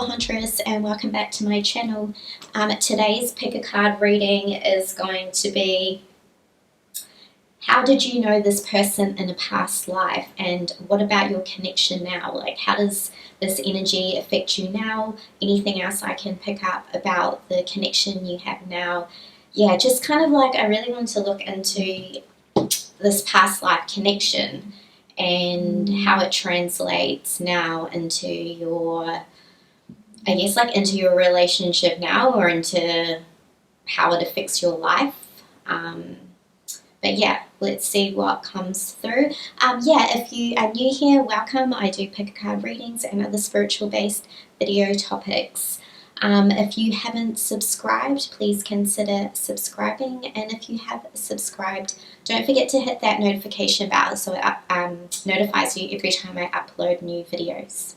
Huntress, and welcome back to my channel. Today's pick a card reading is going to be, how did you know this person in a past life, and what about your connection now? Like, how does this energy affect you now? Anything else I can pick up about the connection you have now? Yeah, just kind of like, I really want to look into this past life connection and how it translates now into your, I guess, like into your relationship now, or into how it affects your life. But yeah, let's see what comes through. Yeah, if you are new here, welcome. I do pick a card readings and other spiritual based video topics. If you haven't subscribed, please consider subscribing, and if you have subscribed, don't forget to hit that notification bell so it notifies you every time I upload new videos.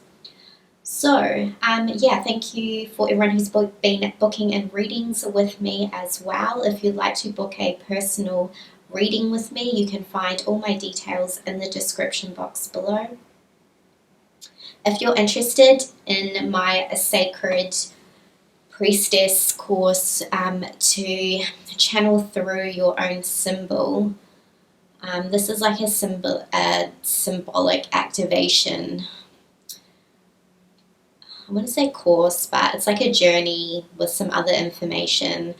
So, yeah, thank you for everyone who's been booking in readings with me as well. If you'd like to book a personal reading with me, you can find all my details in the description box below. If you're interested in my sacred priestess course to channel through your own symbol, this is like a symbolic activation. I wouldn't say course, but it's like a journey with some other information,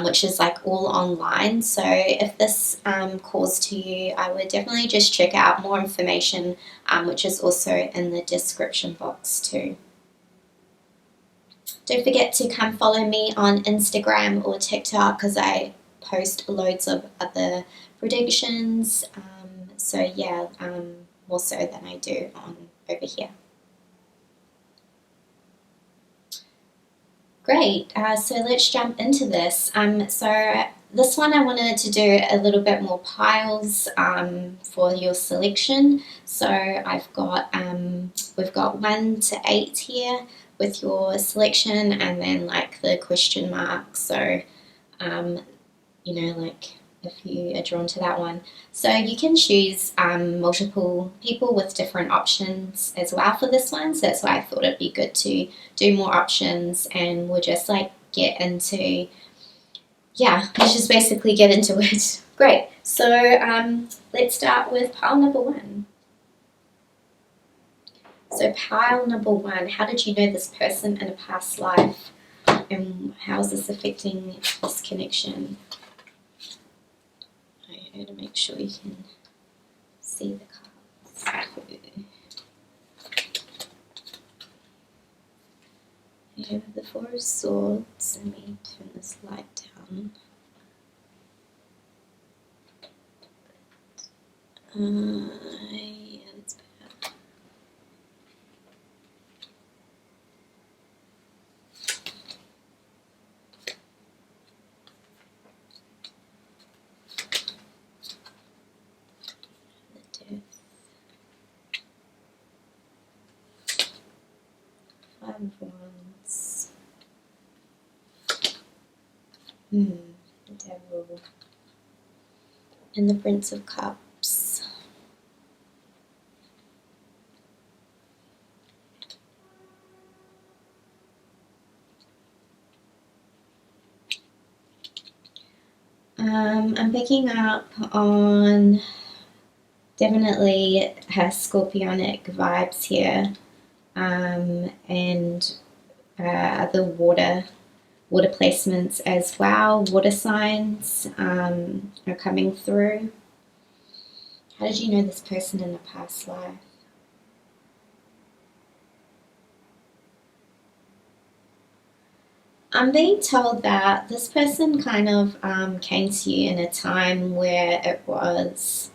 which is like all online. So if this calls to you, I would definitely just check out more information, which is also in the description box too. Don't forget to come follow me on Instagram or TikTok, because I post loads of other predictions. So yeah, more so than I do on over here. Great, so let's jump into this. So this one I wanted to do a little bit more piles for your selection. So I've got, we've got 1 to 8 here with your selection, and then like the question mark. So, you know, like if you are drawn to that one. So you can choose multiple people with different options as well for this one. So that's why I thought it'd be good to do more options, and we'll just like get into, yeah, let's just basically get into it. Great. So let's start with pile number 1. So pile number 1, how did you know this person in a past life, and how is this affecting this connection? I have to make sure you can see the cards. I have the 4 of Swords. Let me turn this light down. Yeah, that's better. The Death. 5 of Wands. The Devil. And the Prince of Cups. I'm picking up on definitely scorpionic vibes here, and the water placements as well. Water signs are coming through. How did you know this person in a past life? I'm being told that this person kind of came to you in a time where it was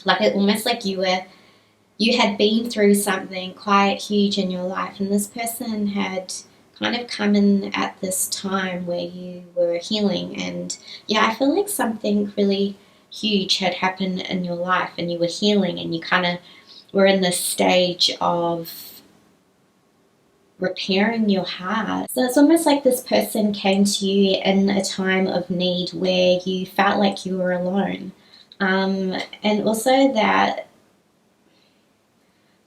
like almost like you had been through something quite huge in your life, and this person had kind of come in at this time where you were healing. And yeah, I feel like something really huge had happened in your life, and you were healing, and you kind of were in this stage of repairing your heart. So it's almost like this person came to you in a time of need where you felt like you were alone, and also that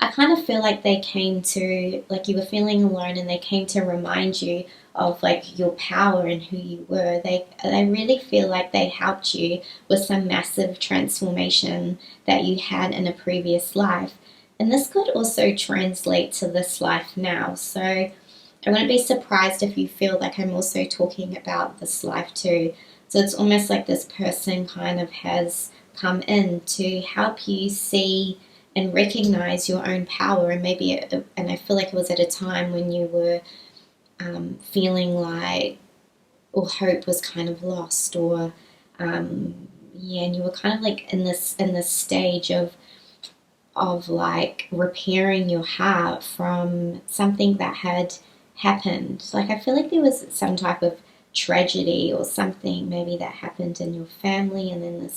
I kind of feel like they came to, like, you were feeling alone and they came to remind you of like your power and who you were. They really feel like they helped you with some massive transformation that you had in a previous life. And this could also translate to this life now. So I wouldn't be surprised if you feel like I'm also talking about this life too. So it's almost like this person kind of has come in to help you see and recognize your own power. And maybe, and I feel like it was at a time when you were feeling like, or hope was kind of lost, or yeah, and you were kind of like in this stage of like repairing your heart from something that had happened. Like, I feel like there was some type of tragedy or something maybe that happened in your family, and then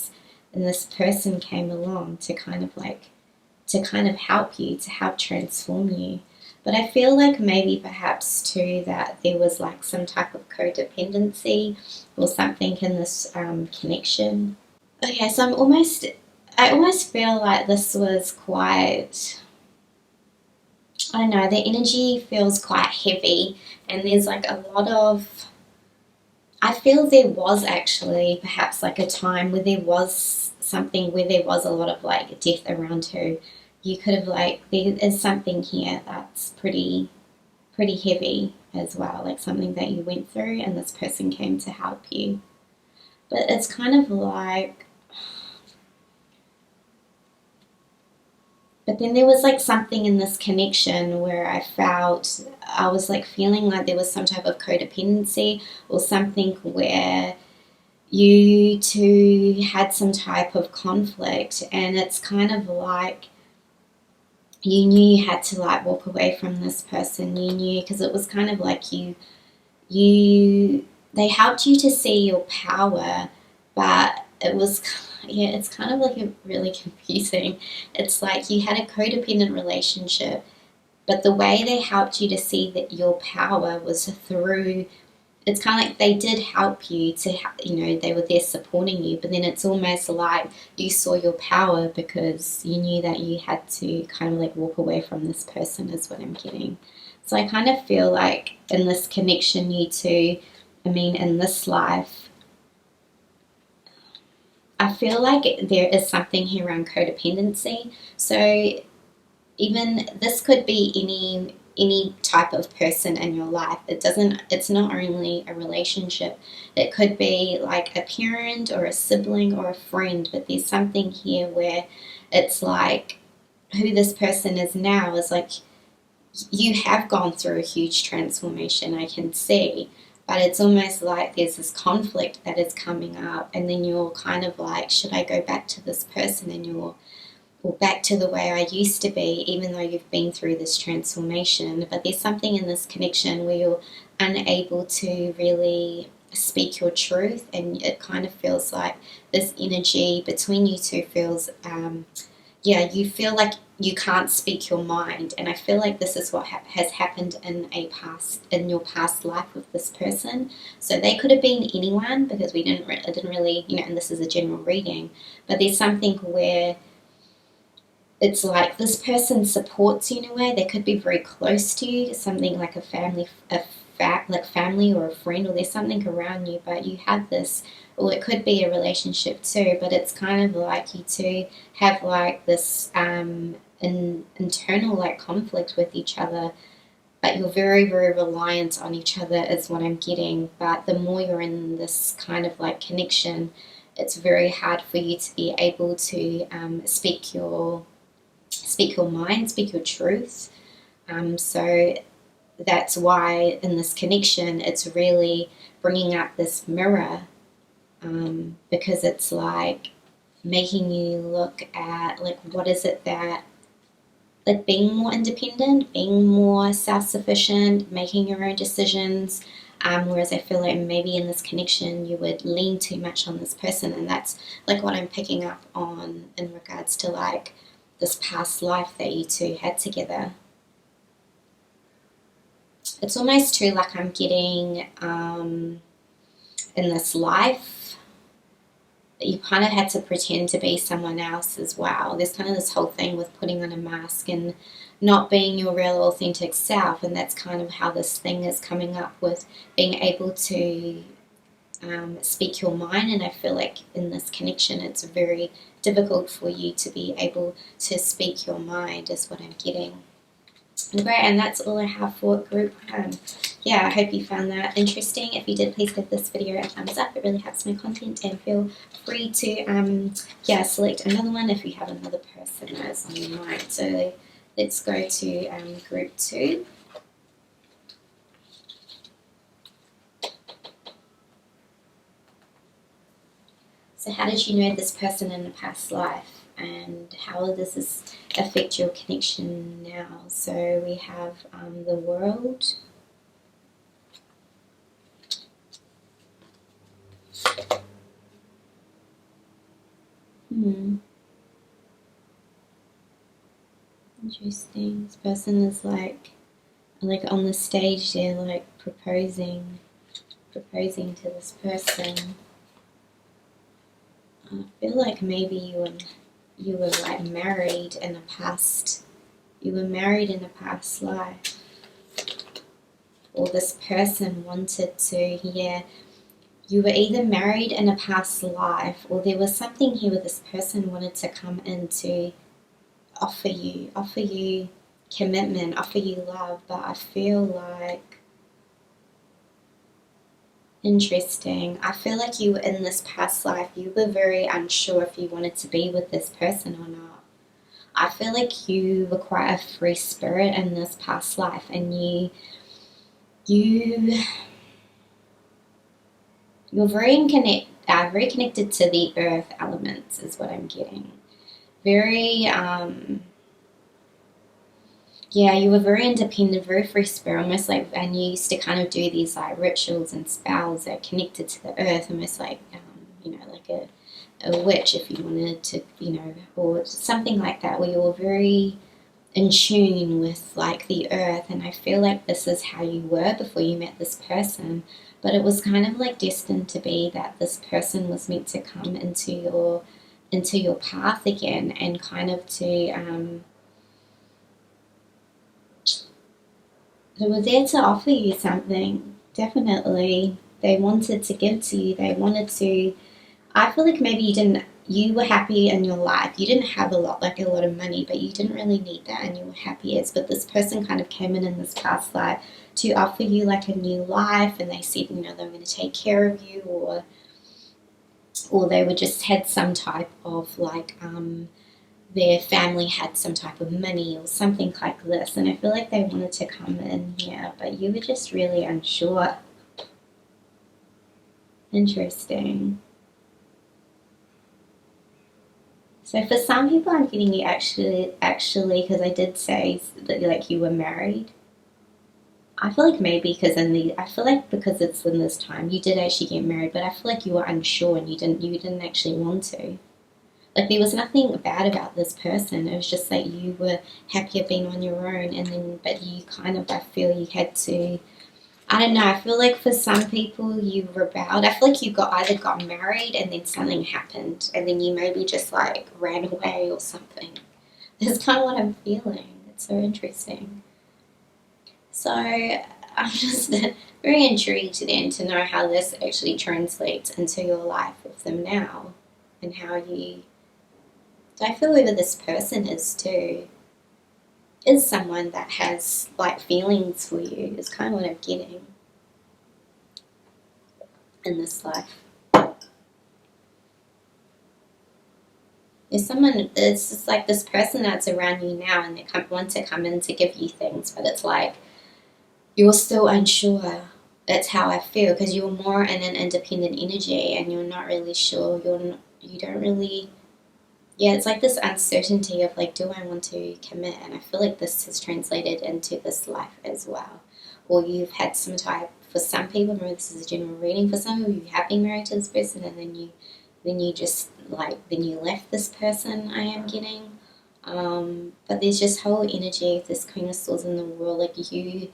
this person came along to kind of help you, to help transform you. But I feel like maybe perhaps too that there was like some type of codependency or something in this connection. Okay, so I almost feel like this was quite, I don't know, the energy feels quite heavy, and there's like a lot of, I feel there was actually perhaps like a time where there was something where there was a lot of like death around her. You could have like, there is something here that's pretty heavy as well, like something that you went through and this person came to help you. But it's kind of like, but then there was like something in this connection where I was like feeling like there was some type of codependency or something where you two had some type of conflict, and it's kind of like you knew you had to like walk away from this person. You knew, because it was kind of like they helped you to see your power, but it was, yeah, it's kind of like a really confusing. It's like you had a codependent relationship, but the way they helped you to see that your power was through, it's kind of like they did help you to, they were there supporting you, but then it's almost like you saw your power because you knew that you had to kind of like walk away from this person, is what I'm getting. So I kind of feel like in this connection, you two, in this life, I feel like there is something here around codependency. So even this could be any type of person in your life. It's not only a relationship. It could be like a parent or a sibling or a friend, but there's something here where it's like who this person is now is like, you have gone through a huge transformation, I can see, but it's almost like there's this conflict that is coming up, and then you're kind of like, should I go back to this person, and you're, or back to the way I used to be, even though you've been through this transformation. But there's something in this connection where you're unable to really speak your truth, and it kind of feels like this energy between you two feels, you feel like you can't speak your mind. And I feel like this is what has happened in your past life with this person. So they could have been anyone, because it didn't really, and this is a general reading, but there's something where it's like this person supports you in a way. They could be very close to you, something like a family, like family or a friend, or there's something around you, but you have this, or it could be a relationship too, but it's kind of like you two have like this internal like conflict with each other, but you're very, very reliant on each other is what I'm getting. But the more you're in this kind of like connection, it's very hard for you to be able to speak your mind, speak your truth. So that's why in this connection, it's really bringing up this mirror, because it's like making you look at like, what is it that, like, being more independent, being more self-sufficient, making your own decisions. Whereas I feel like maybe in this connection you would lean too much on this person, and that's like what I'm picking up on in regards to like this past life that you two had together. It's almost too like I'm getting in this life, But you kind of had to pretend to be someone else as well. There's kind of this whole thing with putting on a mask and not being your real authentic self, and that's kind of how this thing is coming up with being able to speak your mind. And I feel like in this connection it's very difficult for you to be able to speak your mind, is what I'm getting. Great, and that's all I have for group one. Yeah, I hope you found that interesting. If you did, please give this video a thumbs up. It really helps my content, and feel free to select another one if you have another person that's on your mind. So let's go to group 2. So how did you know this person in a past life, and how does this affect your connection now? So we have the World, Interesting. This person is like on the stage, they're like proposing to this person. I feel like maybe you were like married in a past. You were married in a past life, or this person wanted to. Yeah, you were either married in a past life, or there was something here where this person wanted to come in to offer you commitment, offer you love. But I feel like, interesting, I feel like you were in this past life, you were very unsure if you wanted to be with this person or not. I feel like you were quite a free spirit in this past life, and you're very connected to the earth elements, is what I'm getting. Very you were very independent, very free spirit, almost like, and you used to kind of do these like rituals and spells that connected to the earth, almost like like a witch, if you wanted to, or something like that, where you were very in tune with like the earth. And I feel like this is how you were before you met this person, but it was kind of like destined to be that this person was meant to come into your path again, and kind of to they were there to offer you something. Definitely, they wanted to give to you. They wanted to. I feel like maybe you were happy in your life. You didn't have a lot of money, but you didn't really need that, and you were happy as. But this person kind of came in this past life to offer you like a new life, and they said, they were going to take care of you, or they were just had some type of like their family had some type of money or something like this, and I feel like they wanted to come in here, but you were just really unsure. Interesting. So for some people, I'm getting you actually, because I did say that like you were married. I feel like maybe I feel like because it's in this time, you did actually get married, but I feel like you were unsure and you didn't actually want to. Like there was nothing bad about this person. It was just like you were happier being on your own, and then but you kind of, I feel you had to. I don't know. I feel like for some people you rebelled. I feel like you either got married and then something happened, and then you maybe just like ran away or something. That's kind of what I'm feeling. It's so interesting. So I'm just very intrigued then to know how this actually translates into your life with them now, and how you. I feel whoever this person is too is someone that has like feelings for you, is kind of what I'm getting in this life. There's someone, it's just like this person that's around you now, and they want to come in to give you things, but it's like you're still unsure. That's how I feel, because you're more in an independent energy and you're not really sure. You don't really. Yeah, it's like this uncertainty of like, do I want to commit? And I feel like this has translated into this life as well. Or you've had some type, for some people, remember this is a general reading, for some people you have been married to this person, and then you just like, then you left this person, I am getting. But there's just whole energy of this Queen of Swords in the world, like you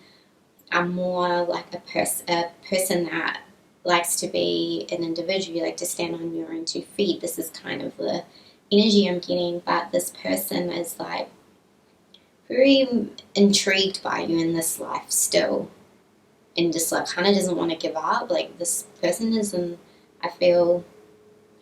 are more like a person that likes to be an individual. You like to stand on your own 2 feet. This is kind of the energy I'm getting, but this person is like very intrigued by you in this life still, and just like kind of doesn't want to give up. Like this person is I feel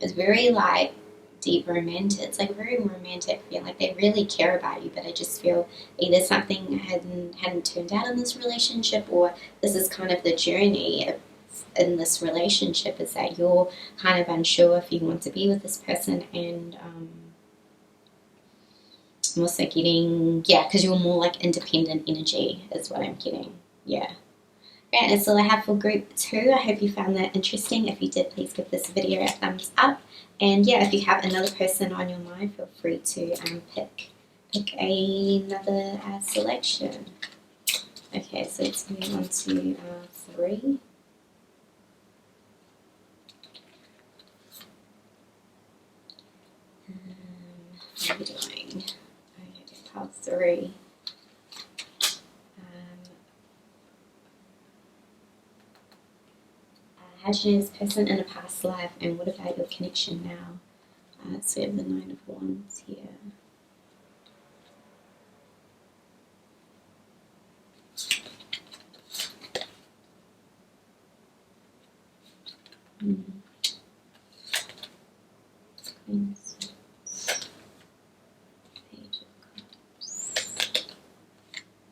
is very like deep romantic. It's like a very romantic feeling. Like they really care about you, but I just feel either something hadn't turned out in this relationship, or this is kind of the journey in this relationship, is that you're kind of unsure if you want to be with this person. And I'm also getting, because you're more like independent energy is what I'm getting. Yeah. Okay, that's all I have for group 2. I hope you found that interesting. If you did, please give this video a thumbs up. And yeah, if you have another person on your mind, feel free to pick another selection. Okay, so let's move on to 3. What are we doing? Okay, pile 3. How did you know this person in a past life, and what about your connection now? So we have the 9 of Wands here. Queen's Swords. Page of Cups.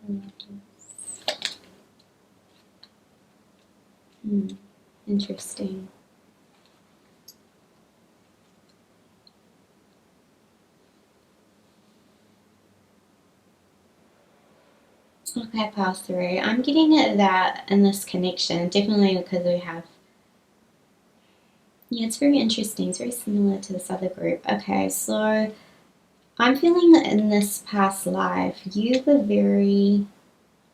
Lovers. Interesting. Okay, pile 3. I'm getting at that in this connection, definitely because we have, it's very interesting. It's very similar to this other group. Okay, so I'm feeling that in this past life, you were very,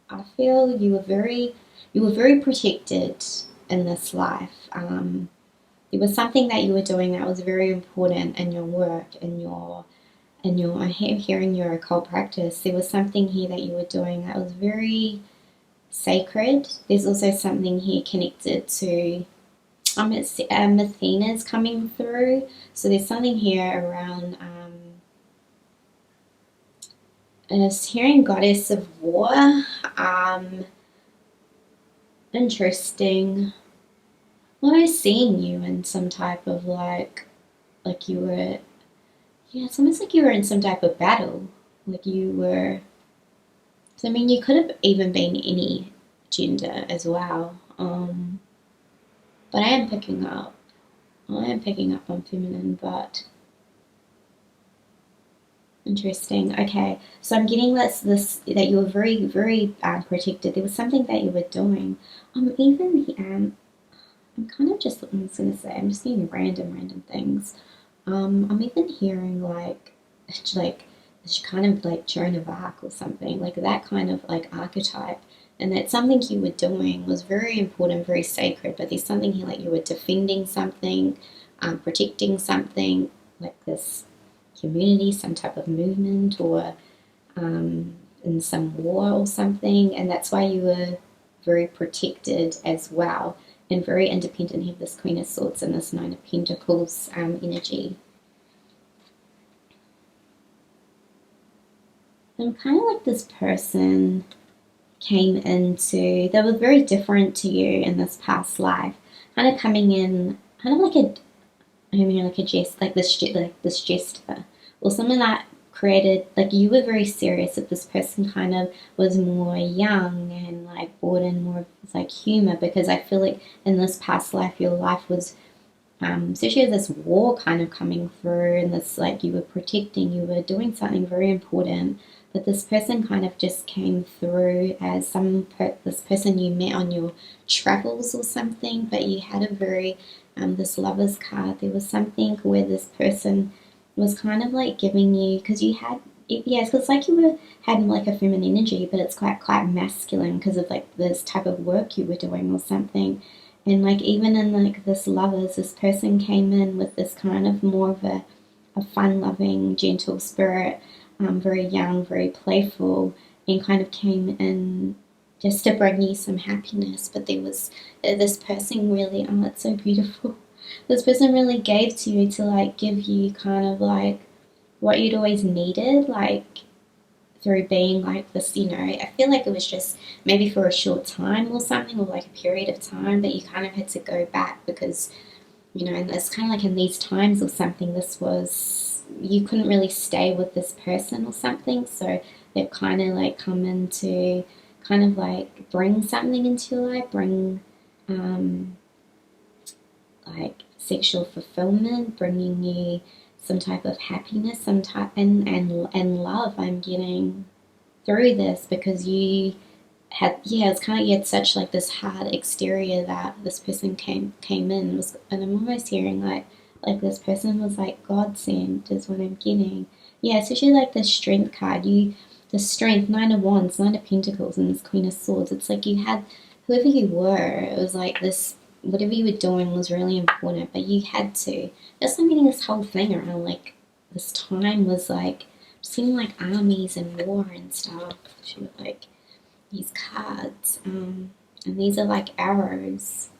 I feel you were very protected in this life. It was something that you were doing that was very important in your work, in your I'm hearing your occult practice. There was something here that you were doing that was very sacred. There's also something here connected to it's Athena's coming through. So there's something here around hearing goddess of war. Interesting. Well, I was seeing you in some type of like you were, it's almost like you were in some type of battle. Like you were, so I mean, you could have even been any gender as well. But I am picking up on feminine, but interesting. Okay, so I'm getting this that you were very, very protected. There was something that you were doing. Even the I'm kind of just, I'm just gonna say, I'm just getting random things. I'm even hearing like this kind of like Joan of Arc or something, like that kind of like archetype. And that something you were doing was very important, very sacred, but there's something here like you were defending something, protecting something, like this community, some type of movement, or in some war or something, and that's why you were very protected as well, and very independent. You have this Queen of Swords and this 9 of Pentacles energy. I'm kind of like this person came into, they were very different to you in this past life, kind of coming in, kind of like a jest, like this jester, or something that created, like you were very serious, that this person kind of was more young and like brought in more like humor, because I feel like in this past life your life was especially with this war kind of coming through, and this like you were protecting, you were doing something very important, but this person kind of just came through as this person you met on your travels or something, but you had a very this Lover's card. There was something where this person was kind of like giving you, because you had, it's like you had like a feminine energy, but it's quite masculine because of like this type of work you were doing or something. And like even in like this Lovers, this person came in with this kind of more of a fun-loving, gentle spirit, very young, very playful, and kind of came in just to bring you some happiness. But there was this person really, oh, it's so beautiful. This person really gave to you to like give you kind of like what you'd always needed, like through being like this, you know, I feel like it was just maybe for a short time or something, or like a period of time, but you kind of had to go back because, you know, and it's kind of like in these times or something, this was, you couldn't really stay with this person or something, so they've kind of like come into kind of like bring something into your life, bring like sexual fulfillment, bringing you some type of happiness, some type and love. I'm getting through this because you had, yeah, it's kind of, you had such like this hard exterior that this person came in was, and I'm almost hearing like this person was like God sent is what I'm getting. Yeah, especially like the strength card. You, the strength, Nine of Wands, Nine of Pentacles, and this Queen of Swords. It's like you had whoever you were. It was like this. Whatever you were doing was really important, but you had to. That's what I'm getting this whole thing around. Like this time was like seeing like armies and war and stuff. She was like these cards, and these are like arrows.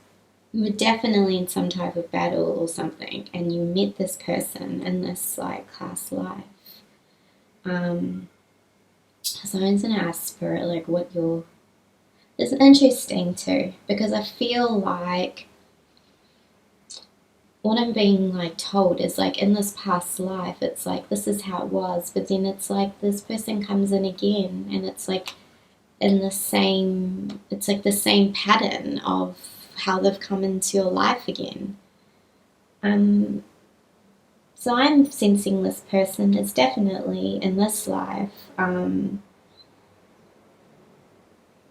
You were definitely in some type of battle or something, and you met this person in this like past life. So I'm just gonna ask Spirit like what your. It's interesting too because I feel like what I'm being like told is like in this past life, it's like this is how it was, but then it's like this person comes in again, and it's like in the same, it's like the same pattern of how they've come into your life again. So I'm sensing this person is definitely in this life.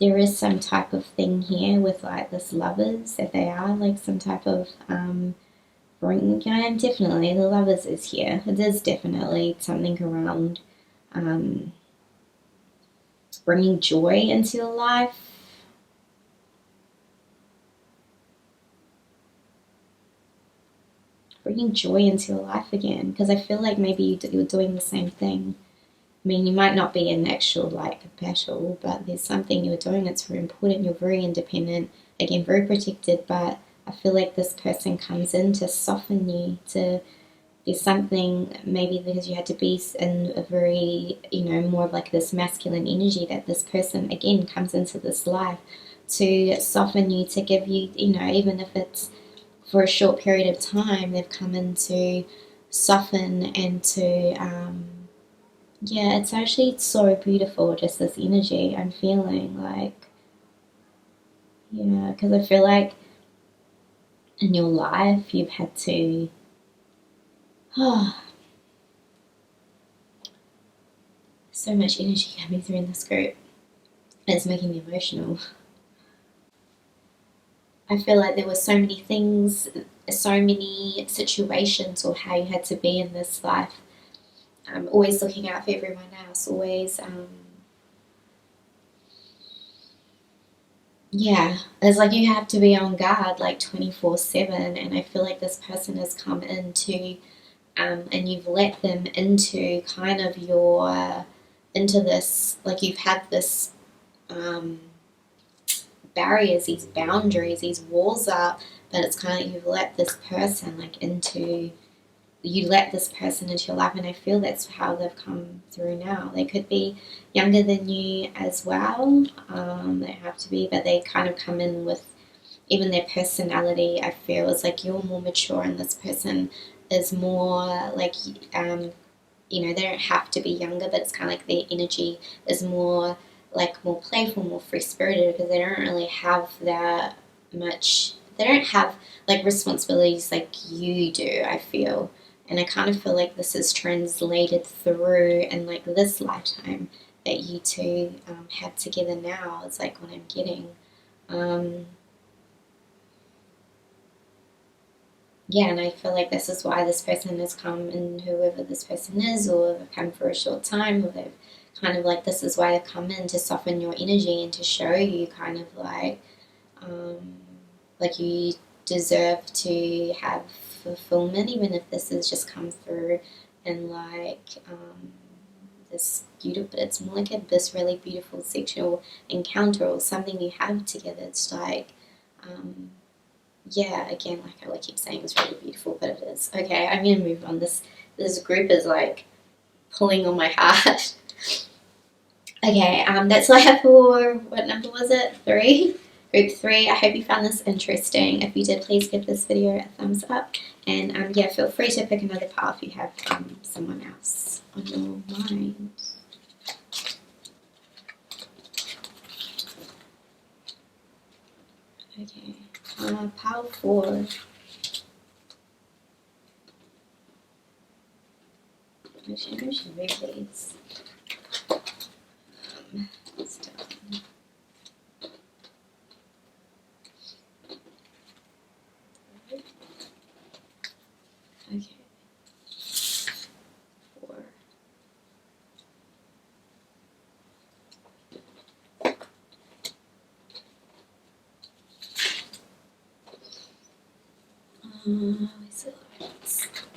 There is some type of thing here with like this lovers, if they are like some type of bring. Yeah, definitely the lovers is here. It is definitely something around bringing joy into your life. Bringing joy into your life again, because I feel like maybe you're doing the same thing. I mean, you might not be in actual like battle, but there's something you're doing that's very important. You're very independent, again, very protected, but I feel like this person comes in to soften you, to there's something maybe because you had to be in a very, you know, more of like this masculine energy, that this person again comes into this life to soften you, to give you, you know, even if it's for a short period of time, they've come in to soften and to, yeah, it's actually so beautiful, just this energy I'm feeling like, yeah, because I feel like in your life you've had to, oh, so much energy coming through in this group. It's making me emotional. I feel like there were so many things, so many situations, or how you had to be in this life. Always looking out for everyone else, always, yeah, it's like you have to be on guard like 24/7. And I feel like this person has come into, and you've let them into kind of your, into this, like you've had this, um, barriers, these boundaries, these walls up, but it's kind of like you've let this person like into, you let this person into your life, and I feel that's how they've come through now. They could be younger than you as well. They don't have to be, but they kind of come in with even their personality. I feel is like you're more mature, and this person is more like, you know, they don't have to be younger, but it's kind of like their energy is more like more playful, more free spirited, because they don't really have that much. They don't have like responsibilities like you do, I feel. And I kind of feel like this is translated through in like this lifetime that you two have together now. It's like what I'm getting. Yeah, and I feel like this is why this person has come, and whoever this person is, or they've come for a short time, or they've kind of like, this is why they've come in to soften your energy and to show you kind of um, like you deserve to have fulfillment, even if this has just come through and like this beautiful, but it's more like this really beautiful sexual encounter or something you have together. It's like, yeah, again, like I keep saying, it's really beautiful, but it is. Okay, I'm gonna move on. This group is like pulling on my heart. Okay, that's all I have for, what number was it? 3? Group 3. I hope you found this interesting. If you did, please give this video a thumbs up. And yeah, feel free to pick another part if you have someone else on your mind. Okay, pile 4. Actually, I should read these. Okay. 4.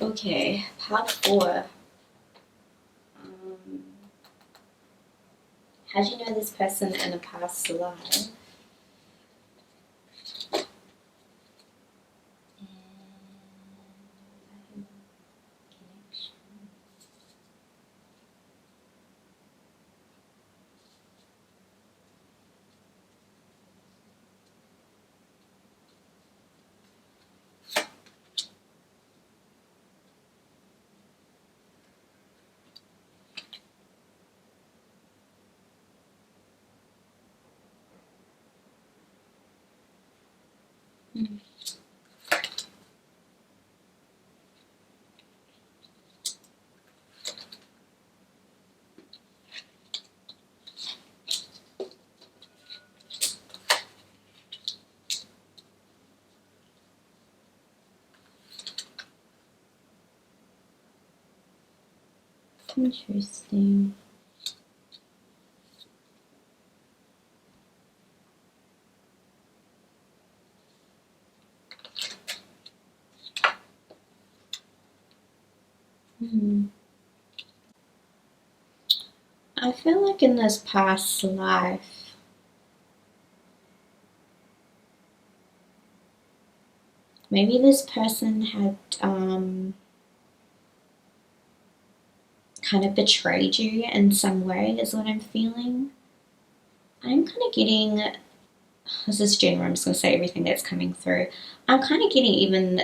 Okay, part 4. How do you know this person in a past life? Interesting. I feel like in this past life, maybe this person had kind of betrayed you in some way, is what I'm feeling. I'm kind of getting, this is general, I'm just going to say everything that's coming through. I'm kind of getting even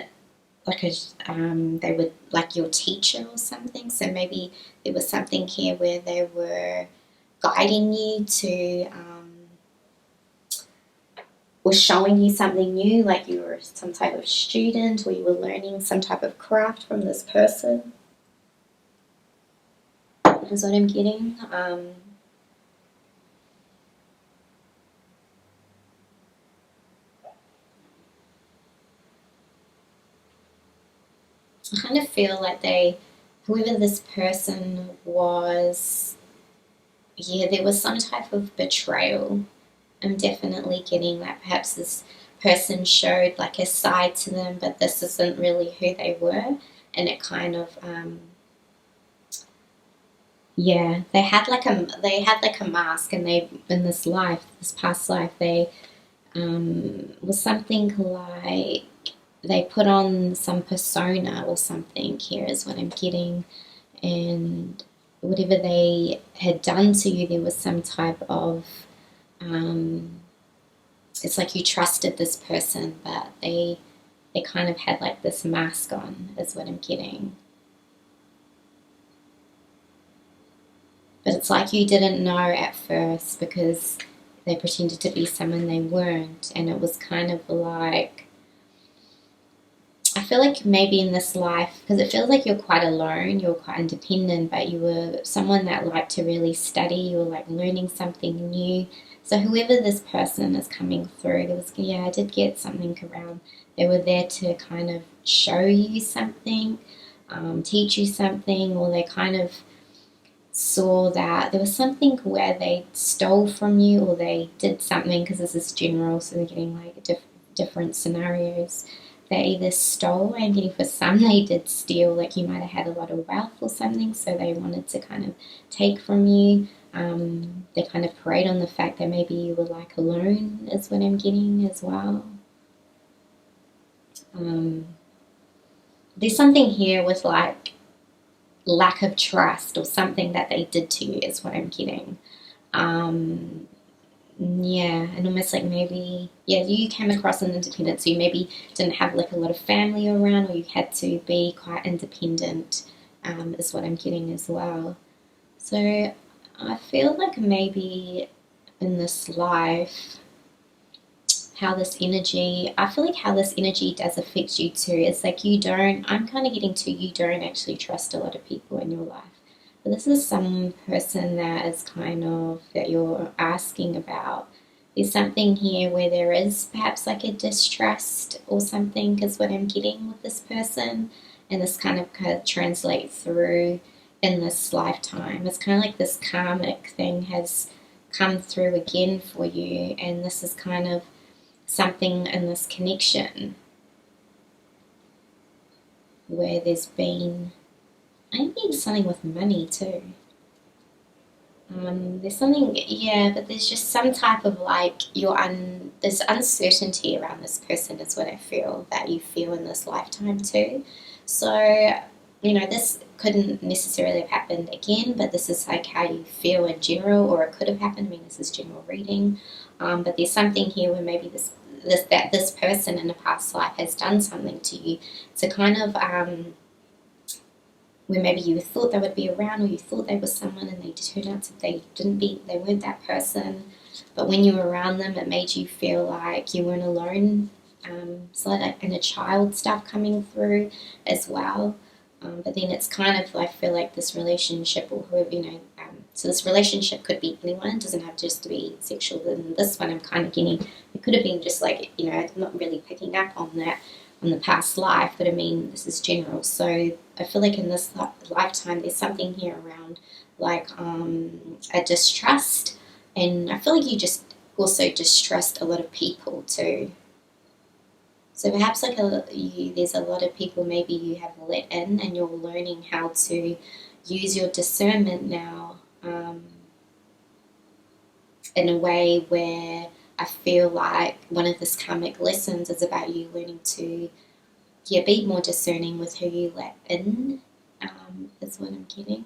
like they were like your teacher or something. So maybe there was something here where they were guiding you to, or showing you something new, like you were some type of student or you were learning some type of craft from this person. Is what I'm getting. I kind of feel like whoever this person was, yeah, there was some type of betrayal. I'm definitely getting that perhaps this person showed like a side to them, but this isn't really who they were, and it kind of, yeah, they had like a mask, and they in this past life, they was something like they put on some persona or something. Here is what I'm getting, and whatever they had done to you, there was some type of it's like you trusted this person, but they kind of had like this mask on, is what I'm getting. But it's like you didn't know at first because they pretended to be someone they weren't, and it was kind of like, I feel like maybe in this life, because it feels like you're quite alone, you're quite independent, but you were someone that liked to really study, you were like learning something new. So whoever this person is coming through, there was, yeah, I did get something around, they were there to kind of show you something, teach you something, or they kind of saw that there was something where they stole from you, or they did something, because this is general, so they're getting like different scenarios. they either stole, I'm getting for some they did steal, like you might have had a lot of wealth or something, so they wanted to kind of take from you. They kind of preyed on the fact that maybe you were like alone is what I'm getting as well. There's something here with like lack of trust or something that they did to you is what I'm getting. Yeah, and almost like maybe, yeah, you came across an independent, so you maybe didn't have like a lot of family around, or you had to be quite independent, is what I'm getting as well. So I feel like maybe in this life, I feel like how this energy does affect you too. It's like I'm kind of getting to, you don't actually trust a lot of people in your life. But this is some person that is kind of, that you're asking about. There's something here where there is perhaps like a distrust or something is what I'm getting with this person. And this kind of translates through in this lifetime. It's kind of like this karmic thing has come through again for you. And this is kind of something in this connection where there's been, I'm getting something with money too. There's something, yeah, but there's just some type of like there's uncertainty around this person is what I feel that you feel in this lifetime too. So, this couldn't necessarily have happened again, but this is like how you feel in general, or it could have happened. I mean, this is general reading, but there's something here where maybe this person in a past life has done something to you to kind of where maybe you thought they would be around, or you thought they were someone and they turned out to they weren't that person. But when you were around them, it made you feel like you weren't alone. So like inner child stuff coming through as well. But then it's kind of, I feel like this relationship, or whoever, so this relationship could be anyone. It doesn't have just to be sexual. And this one I'm kind of getting, it could have been just like, I'm not really picking up on that, on the past life, but I mean, this is general. So I feel like in this lifetime, there's something here around like a distrust. And I feel like you just also distrust a lot of people too. So perhaps like there's a lot of people maybe you have let in, and you're learning how to use your discernment now in a way where I feel like one of this karmic lessons is about you learning to be more discerning with who you let in, is what I'm getting.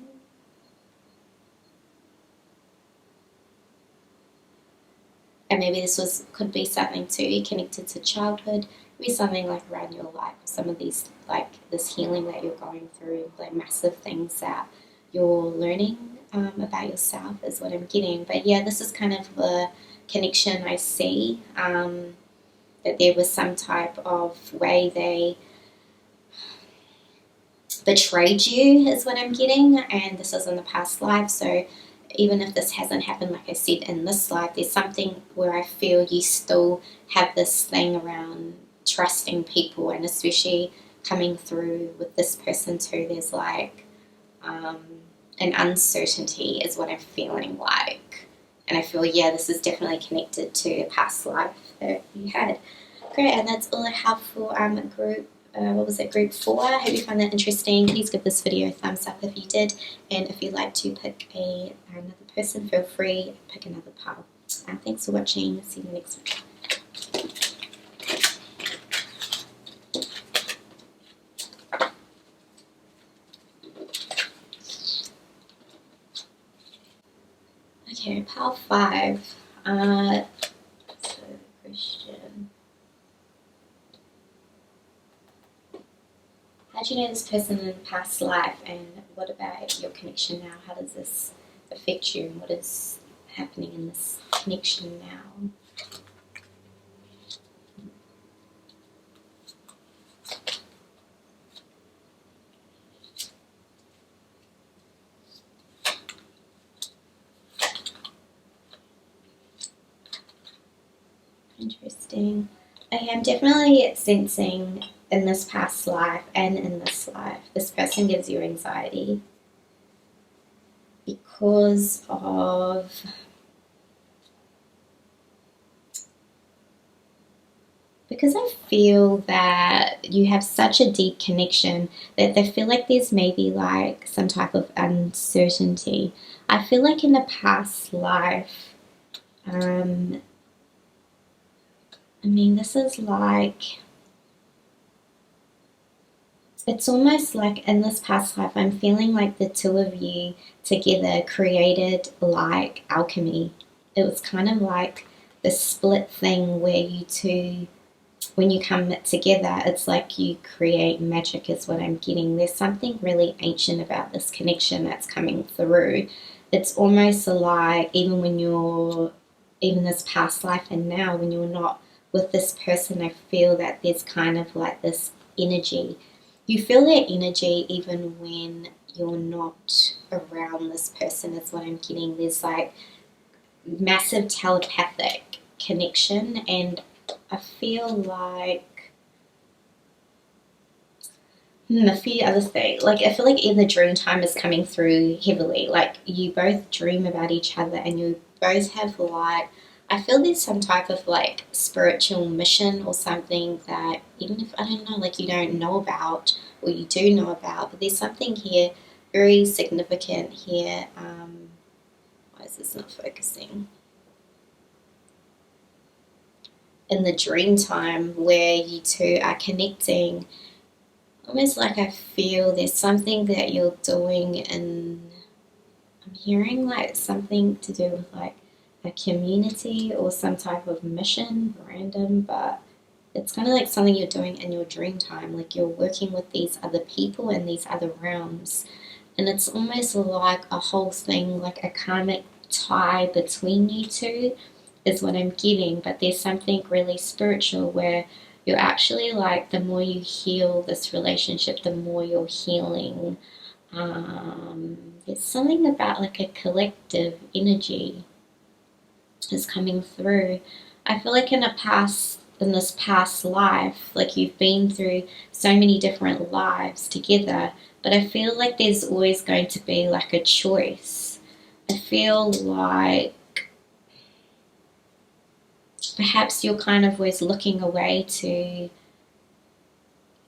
And maybe this could be something too connected to childhood. Be something like around your life, some of these, like this healing that you're going through, like massive things that you're learning about yourself is what I'm getting. But yeah, this is kind of the connection I see, that there was some type of way they betrayed you is what I'm getting, and this is in the past life. So even if this hasn't happened, like I said, in this life, there's something where I feel you still have this thing around trusting people, and especially coming through with this person too, there's like an uncertainty is what I'm feeling like. And I feel, yeah, this is definitely connected to a past life that you had. Great, and that's all I have for group 4. I hope you found that interesting. Please give this video a thumbs up if you did, and if you'd like to pick another person, feel free to pick another pile. Thanks for watching. See you next week. Okay, pile 5. So question. How do you know this person in a past life, and what about your connection now? How does this affect you, and what is happening in this connection now? Interesting. Okay, I'm definitely sensing in this past life and in this life, this person gives you anxiety because of because I feel that you have such a deep connection that they feel like there's maybe like some type of uncertainty. I feel like in a past life, I mean, this is like, it's almost like in this past life, I'm feeling like the two of you together created like alchemy. It was kind of like the split thing where you two, when you come together, it's like you create magic, is what I'm getting. There's something really ancient about this connection that's coming through. It's almost like even this past life and now, when you're not with this person, I feel that there's kind of like this energy. You feel their energy even when you're not around this person, is what I'm getting. There's like massive telepathic connection, and I feel like a few other things. Like I feel like in the dream time is coming through heavily. Like you both dream about each other, and you both have like, I feel there's some type of like spiritual mission or something that even if I don't know, like you don't know about or you do know about, but there's something here very significant here. Why is this not focusing? In the dream time where you two are connecting, almost like I feel there's something that you're doing, and I'm hearing like something to do with like a community or some type of mission, random, but it's kind of like something you're doing in your dream time, like you're working with these other people in these other realms, and it's almost like a whole thing, like a karmic tie between you two, is what I'm getting. But there's something really spiritual where you're actually like, the more you heal this relationship, the more you're healing. There's something about like a collective energy is coming through. I feel like in this past life, like you've been through so many different lives together, but I feel like there's always going to be like a choice. I feel like perhaps you're kind of always looking away to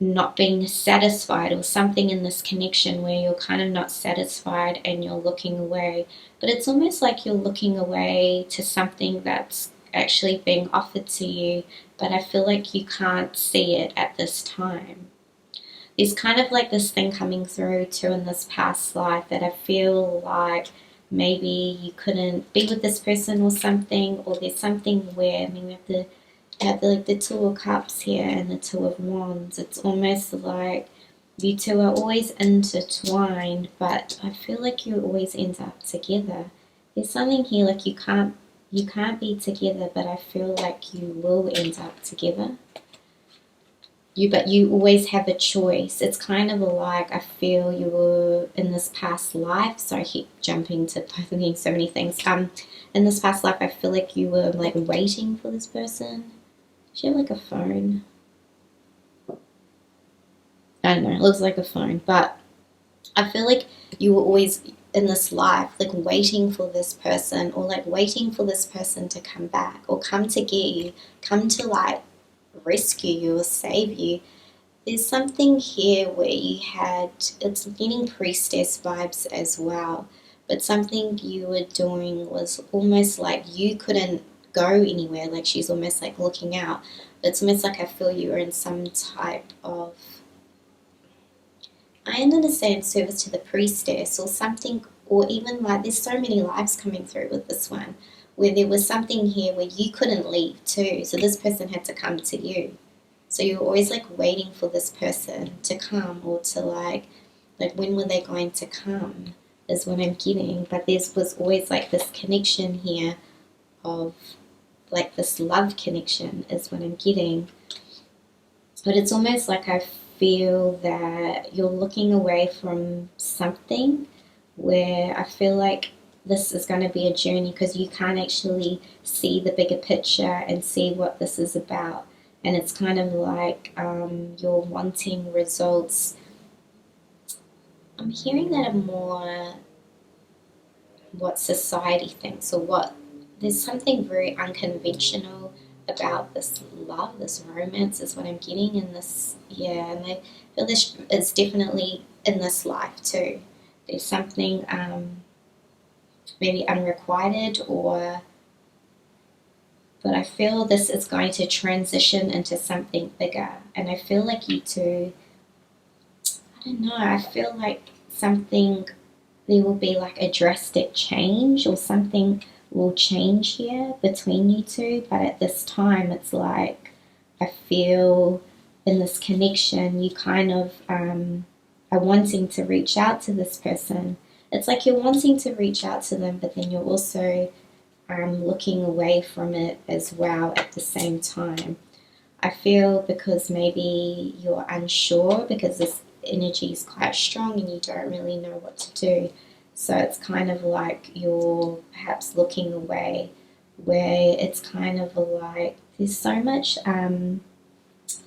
not being satisfied, or something in this connection where you're kind of not satisfied and you're looking away. But it's almost like you're looking away to something that's actually being offered to you, but I feel like you can't see it at this time. There's kind of like this thing coming through too in this past life that I feel like maybe you couldn't be with this person or something, or there's something where, I mean, we have like the Two of Cups here and the Two of Wands. It's almost like you two are always intertwined, but I feel like you always end up together. There's something here like you can't be together, but I feel like you will end up together. But you always have a choice. It's kind of like, I feel you were in this past life. Sorry, I keep jumping to both so many things. In this past life, I feel like you were like waiting for this person. She had like a phone. I don't know. It looks like a phone, but I feel like you were always in this life, like waiting for this person, or like waiting for this person to come back or come to get you, come to like rescue you or save you. There's something here where you had, it's getting priestess vibes as well, but something you were doing was almost like you couldn't go anywhere, like she's almost like looking out. But it's almost like I feel you were in some type of, I am going to say, in service to the priestess or something, or even like there's so many lives coming through with this one, where there was something here where you couldn't leave too, so this person had to come to you. So you're always like waiting for this person to come, or to like when were they going to come, is what I'm getting. But there was always like this connection here of like this love connection, is what I'm getting. But it's almost like I feel that you're looking away from something, where I feel like this is going to be a journey because you can't actually see the bigger picture and see what this is about. And it's kind of like you're wanting results. I'm hearing that are more what society thinks, or what, there's something very unconventional about this love, this romance is what I'm getting in this, yeah, and I feel this is definitely in this life too. There's something maybe unrequited, or but I feel this is going to transition into something bigger, and I feel like you two, I don't know, I feel like something, there will be like a drastic change, or something will change here between you two, but at this time it's like I feel in this connection you kind of are wanting to reach out to this person. It's like you're wanting to reach out to them, but then you're also looking away from it as well at the same time. I feel because maybe you're unsure because this energy is quite strong and you don't really know what to do. So it's kind of like you're perhaps looking away, where it's kind of like there's so much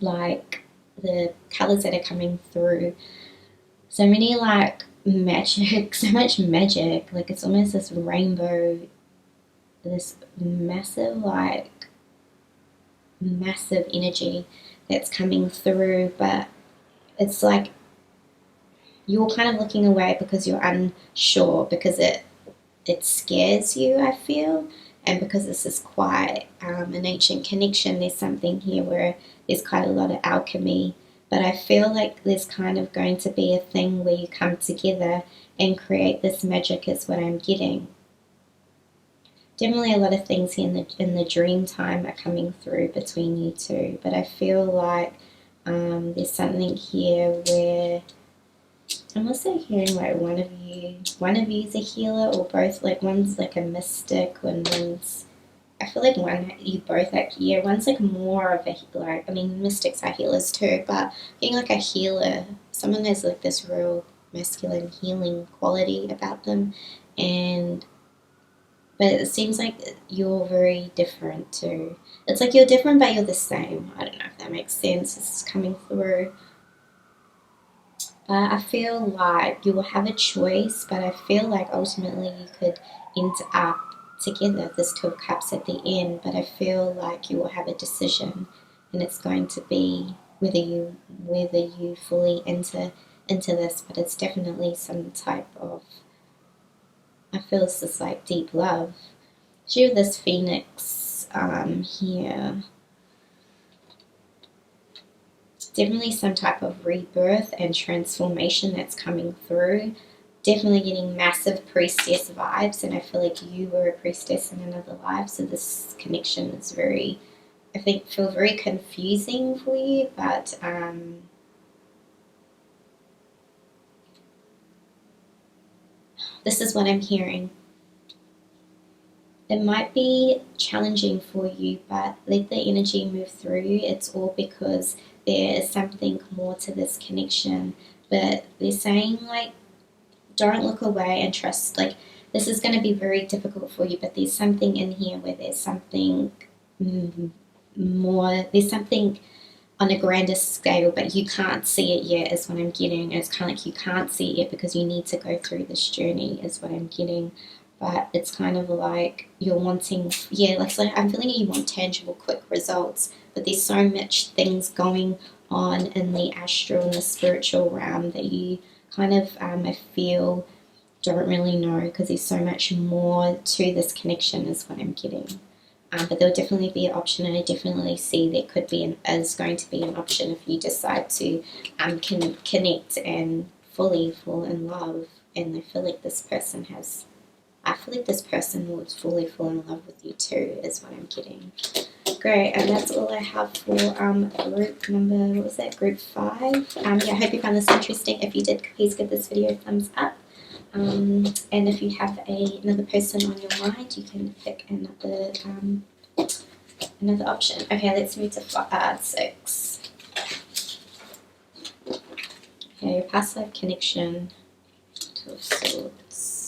like the colors that are coming through, so many like magic, so much magic, like it's almost this rainbow, this massive like massive energy that's coming through, but it's like you're kind of looking away because you're unsure, because it scares you, I feel, and because this is quite an ancient connection, there's something here where there's quite a lot of alchemy, but I feel like there's kind of going to be a thing where you come together and create this magic is what I'm getting. Definitely a lot of things here in the dream time are coming through between you two, but I feel like there's something here where I'm also hearing like one of you is a healer, or both, like one's like a mystic and one's, I feel like you both like, yeah, one's like more of a, like, I mean mystics are healers too, but being like a healer, someone has like this real masculine healing quality about them, and but it seems like you're very different too. It's like you're different but you're the same. I don't know if that makes sense. This is coming through. I feel like you will have a choice, but I feel like ultimately you could end up together, this Two of Cups at the end, but I feel like you will have a decision, and it's going to be whether you fully enter into this, but it's definitely some type of, I feel it's this like deep love. So you have this Phoenix here. Definitely some type of rebirth and transformation that's coming through. Definitely getting massive priestess vibes, and I feel like you were a priestess in another life, so this connection is very, I think, feel very confusing for you, but this is what I'm hearing. It might be challenging for you, but let the energy move through you. It's all because there is something more to this connection. But they're saying, like, don't look away and trust. Like, this is going to be very difficult for you, but there's something in here where there's something more, there's something on a grander scale, but you can't see it yet, is what I'm getting. It's kind of like you can't see it yet because you need to go through this journey, is what I'm getting. But it's kind of like you're wanting, yeah, like, so I'm feeling you want tangible, quick results, but there's so much things going on in the astral and the spiritual realm that you kind of, I feel, don't really know, because there's so much more to this connection, is what I'm getting. But there'll definitely be an option, and I definitely see there could be is going to be an option if you decide to connect and fully fall in love. And I feel like this person will fully fall in love with you too, is what I'm getting. Great, and that's all I have for group number, what was that, group 5. Yeah, I hope you found this interesting. If you did, please give this video a thumbs up. And if you have another person on your mind, you can pick another option. Okay, let's move to 6. Okay, past life connection, Two of Swords.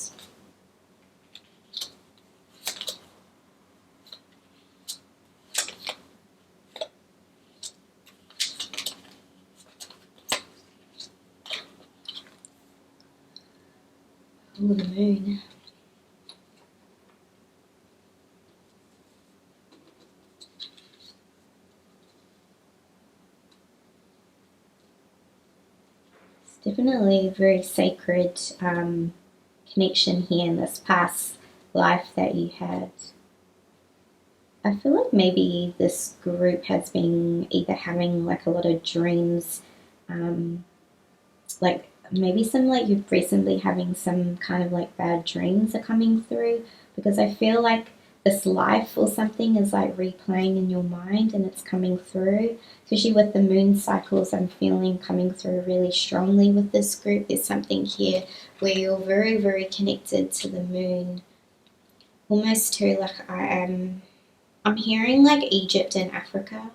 Oh, the moon. definitely a very sacred connection here in this past life that you had. I feel like maybe this group has been either having like a lot of dreams, like maybe some like you're recently having some kind of like bad dreams are coming through, because I feel like this life or something is like replaying in your mind and it's coming through, especially with the moon cycles. I'm feeling coming through really strongly with this group. There's something here where you're very, very connected to the moon, almost to like I'm hearing like Egypt and Africa.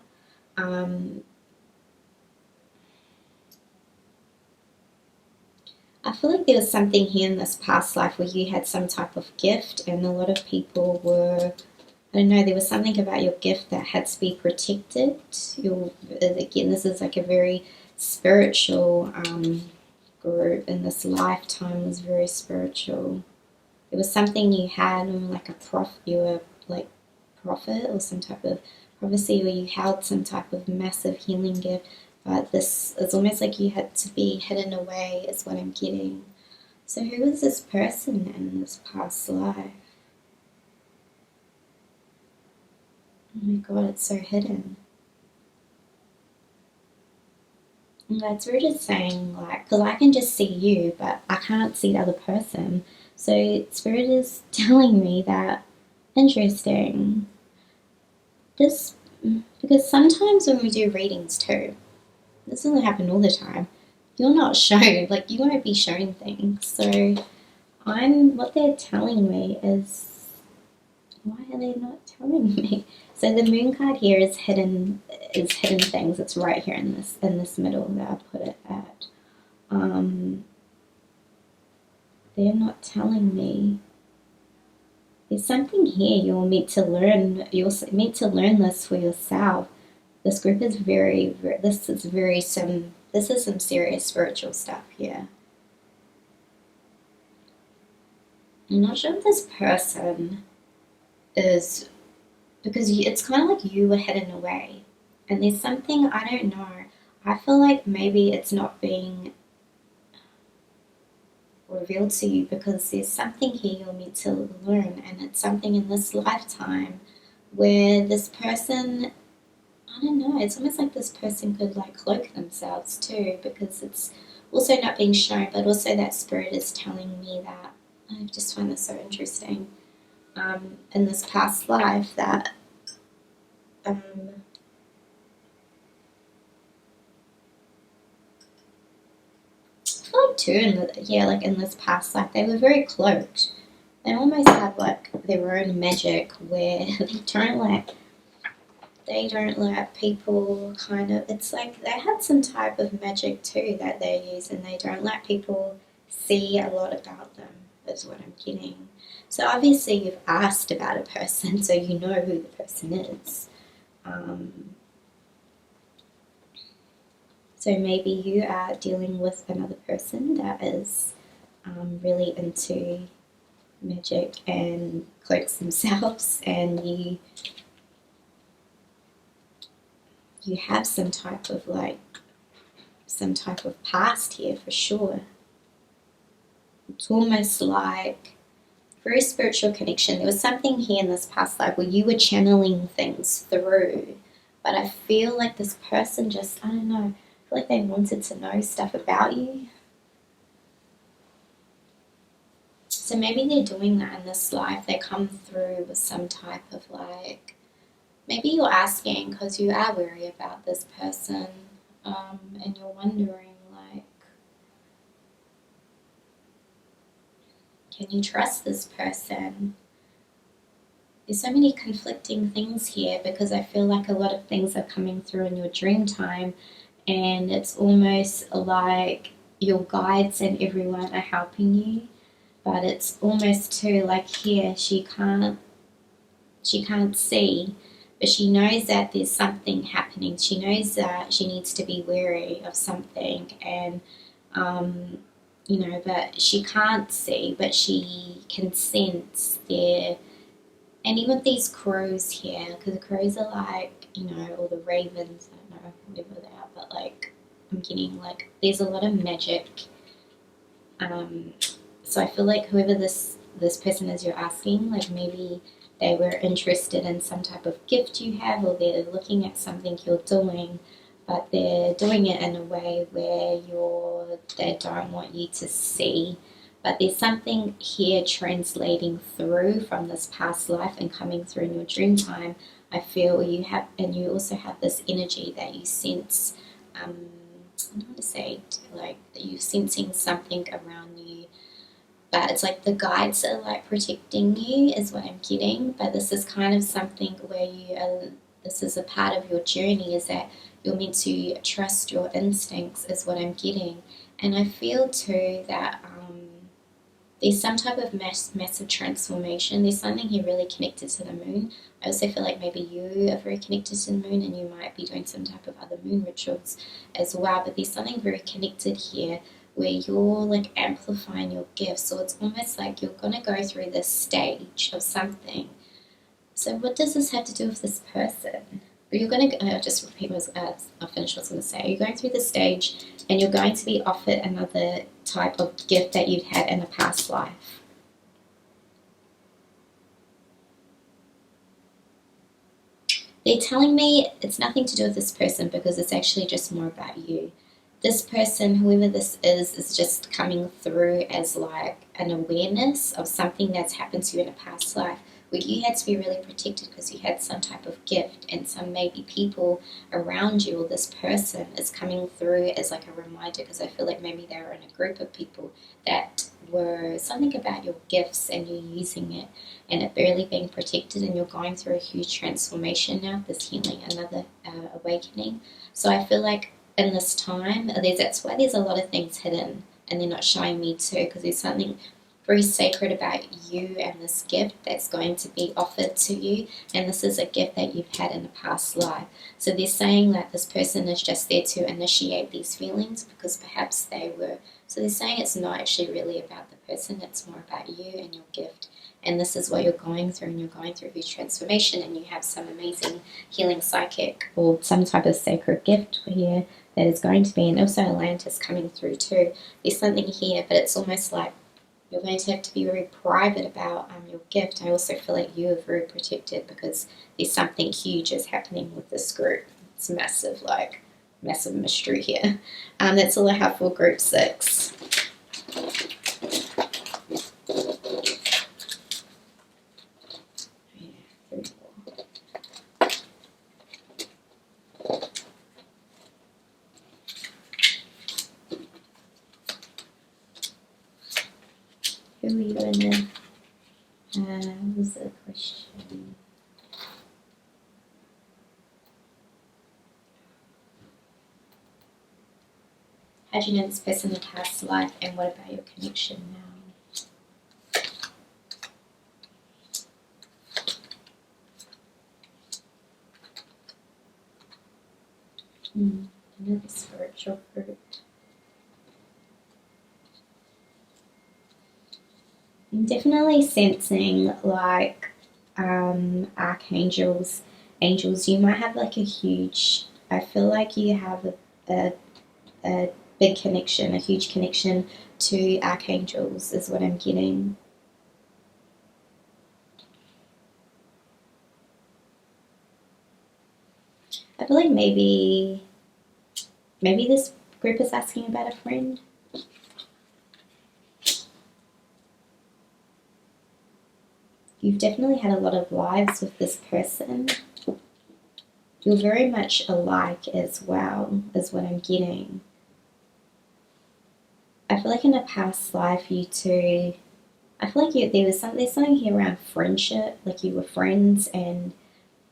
I feel like there was something here in this past life where you had some type of gift, and a lot of people were, I don't know, there was something about your gift that had to be protected. Again, this is like a very spiritual group, and this lifetime was very spiritual. There was something you had, and like you were like prophet or some type of prophecy, or you held some type of massive healing gift. But this is almost like you had to be hidden away, is what I'm getting. So who was this person in this past life? Oh my god, it's so hidden. And that's we're just saying, like, because I can just see you, but I can't see the other person. So Spirit is telling me that, interesting. This, because sometimes when we do readings too, this doesn't happen all the time. You're not shown, like you won't be shown things. So what they're telling me is, why are they not telling me? So the moon card here is hidden things. It's right here in this middle that I put it at. They're not telling me. There's something here you're meant to learn. You're meant to learn this for yourself. This group is this is some serious spiritual stuff here. I'm not sure if this person is, because it's kind of like you were hidden away, and there's something, I don't know, I feel like maybe it's not being revealed to you because there's something here you're meant to learn, and it's something in this lifetime where this person, I don't know, it's almost like this person could like cloak themselves too, because it's also not being shown, but also that Spirit is telling me that, I just find this so interesting, in this past life that I feel like too, like in this past life, they were very cloaked. They almost have like their own magic where they don't let people kind of, it's like they had some type of magic too that they use, and they don't let people see a lot about them, is what I'm getting. So obviously you've asked about a person, so you know who the person is. So maybe you are dealing with another person that is really into magic and cloaks themselves, and you have some type of past here for sure. It's almost like very spiritual connection. There was something here in this past life where you were channeling things through, but I feel like this person just, I don't know, I feel like they wanted to know stuff about you. So maybe they're doing that in this life. They come through with some type of like, maybe you're asking because you are worried about this person, and you're wondering like, can you trust this person? There's so many conflicting things here because I feel like a lot of things are coming through in your dream time, and it's almost like your guides and everyone are helping you, but it's almost too like here she can't see, but she knows that there's something happening. She knows that she needs to be wary of something, and but she can't see, but she can sense there. And even these crows here, because the crows are like, or the ravens, I don't know, whatever they are, but like, I'm getting like there's a lot of magic. So I feel like whoever this person is you're asking, like maybe they were interested in some type of gift you have, or they're looking at something you're doing, but they're doing it in a way where they don't want you to see. But there's something here translating through from this past life and coming through in your dream time. I feel you have, and you also have this energy that you sense. I don't know how to say, like you're sensing something around you, but it's like the guides are like protecting you is what I'm getting. But this is kind of something where this is a part of your journey, is that you're meant to trust your instincts is what I'm getting. And I feel too that there's some type of massive transformation. There's something here really connected to the moon. I also feel like maybe you are very connected to the moon and you might be doing some type of other moon rituals as well. But there's something very connected here where you're like amplifying your gifts. So it's almost like you're going to go through this stage of something. So what does this have to do with this person? You're going to, I'll just repeat I'll finish what I was going to say. You're going through this stage and you're going to be offered another type of gift that you've had in a past life. They're telling me it's nothing to do with this person because it's actually just more about you. This person, whoever this is just coming through as like an awareness of something that's happened to you in a past life where you had to be really protected because you had some type of gift, and some maybe people around you or this person is coming through as like a reminder, because I feel like maybe they were in a group of people that were something about your gifts and you using it and it barely being protected, and you're going through a huge transformation now, this healing, another awakening. So I feel like in this time, that's why there's a lot of things hidden and they're not showing me too, because there's something very sacred about you and this gift that's going to be offered to you, and this is a gift that you've had in a past life. So they're saying that this person is just there to initiate these feelings because perhaps they were, so they're saying it's not actually really about the person, it's more about you and your gift. And this is what you're going through, and you're going through a huge transformation, and you have some amazing healing psychic or some type of sacred gift here that is going to be, and also Atlantis coming through too. There's something here, but it's almost like you're going to have to be very private about your gift. I also feel like you are very protected because there's something huge is happening with this group. It's massive, like massive mystery here. That's all I have for group 6. Who are you in there? What was the question? How do you know this person in a past life, and what about your connection now? Another spiritual group. I'm definitely sensing like archangels, angels. You might have like a huge, I feel like you have a big connection, a huge connection to archangels is what I'm getting. I feel like maybe this group is asking about a friend. You've definitely had a lot of lives with this person. You're very much alike as well, is what I'm getting. I feel like in a past life you two, I feel like there's something here around friendship, like you were friends and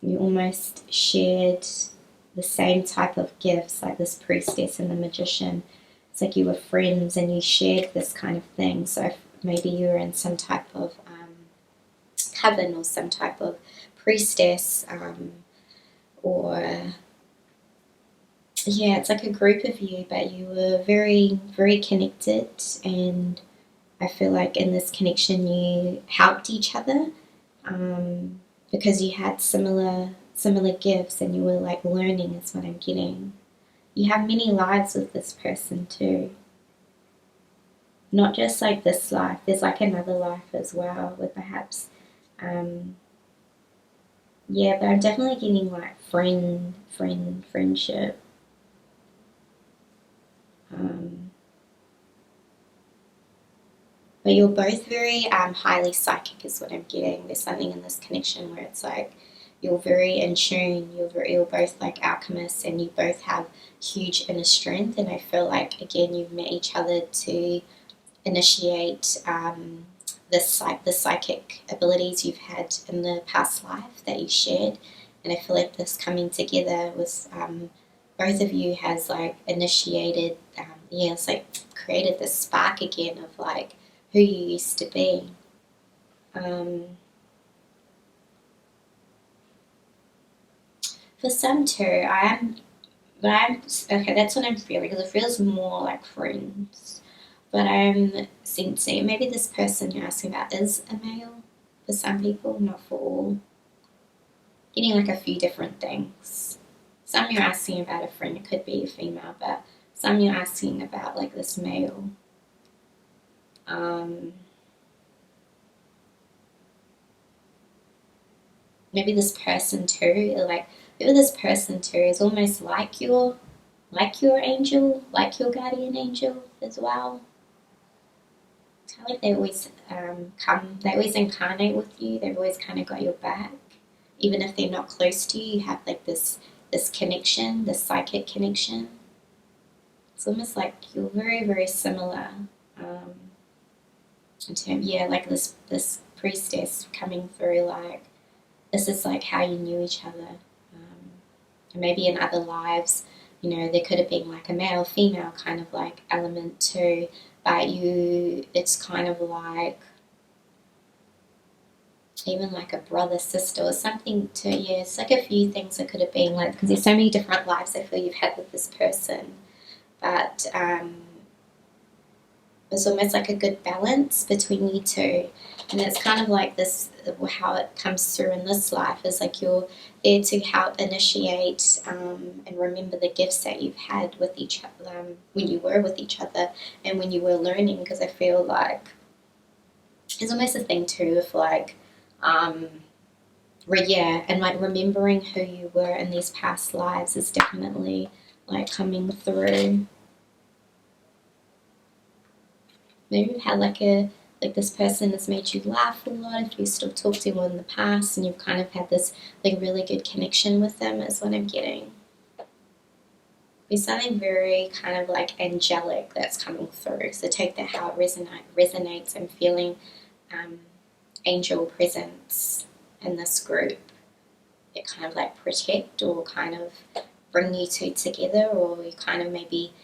you almost shared the same type of gifts, like this priestess and the magician. It's like you were friends and you shared this kind of thing. So maybe you were in some type of coven or some type of priestess, or yeah, it's like a group of you, but you were very, very connected, and I feel like in this connection you helped each other because you had similar gifts and you were like learning is what I'm getting. You have many lives with this person too. Not just like this life, there's like another life as well with perhaps, yeah, but I'm definitely getting like friendship. But you're both very highly psychic is what I'm getting. There's something in this connection where it's like you're very in tune, you're both like alchemists, and you both have huge inner strength, and I feel like, again, you've met each other to initiate the psychic abilities you've had in the past life that you shared, and I feel like this coming together with both of you has like initiated, yeah, it's like created this spark again of like who you used to be. For some too, okay, that's what I'm feeling, because it feels more like friends. But I'm sensing maybe this person you're asking about is a male for some people, not for all. Getting like a few different things. Some you're asking about a friend, it could be a female, but some you're asking about like this male. Maybe this person too, like maybe this person too is almost like your angel, like your guardian angel as well. It's kind of like they always they always incarnate with you. They've always kind of got your back, even if they're not close to you. You have like this connection, this psychic connection. It's almost like you're very similar. In terms, yeah, like this priestess coming through, like this is like how you knew each other. And maybe in other lives, there could have been like a male female kind of like element too, but it's kind of like even like a brother sister or something too. Yeah, it's like a few things that could have been like, because there's so many different lives I feel you've had with this person, but it's almost like a good balance between you two. And it's kind of like this, how it comes through in this life is like you're there to help initiate and remember the gifts that you've had with each other, when you were with each other and when you were learning, because I feel like there's almost a thing too of like, yeah, and like remembering who you were in these past lives is definitely like coming through. Maybe you've had like this person that's made you laugh a lot if you still talk to one in the past, and you've kind of had this like really good connection with them is what I'm getting. There's something very kind of like angelic that's coming through. So take that how it resonates. I'm feeling angel presence in this group. It kind of like protect or kind of bring you two together, or you kind of maybe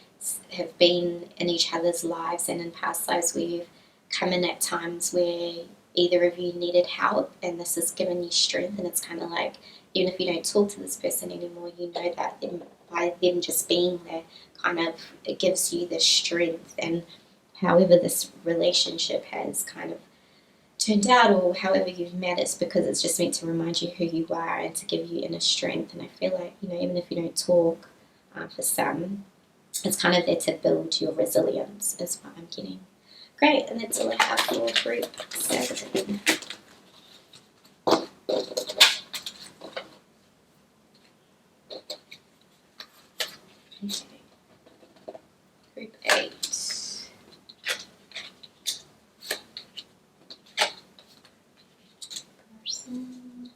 have been in each other's lives and in past lives where you've come in at times where either of you needed help, and this has given you strength. And it's kind of like, even if you don't talk to this person anymore, you know that by them just being there, kind of it gives you the strength. And however this relationship has kind of turned out, or however you've met, it's because it's just meant to remind you who you are and to give you inner strength. And I feel like, even if you don't talk, for some, it's kind of there to build your resilience is what I'm getting. Great, and that's all I have for group 7. Okay. Group 8. Person.